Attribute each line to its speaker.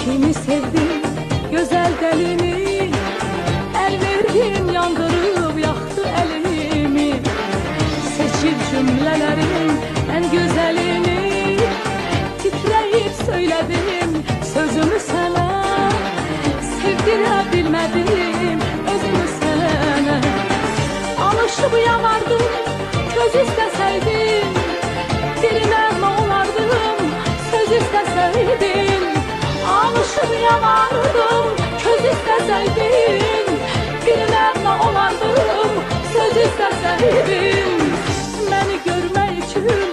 Speaker 1: Kimi sevdim, güzel delini, el verdim, yandırıp yaktı elimi. Seçip cümlelerin en güzelini, titreyip söyledim sözümü sana. Sevdirebilmedim özümü sana. Alışıp yanardım, köz isteseydim, diline ne olardım, söz isteseydim. Alışıp yanardım, köz isteseydim, diline ne olardım, söz isteseydim. Beni görmek için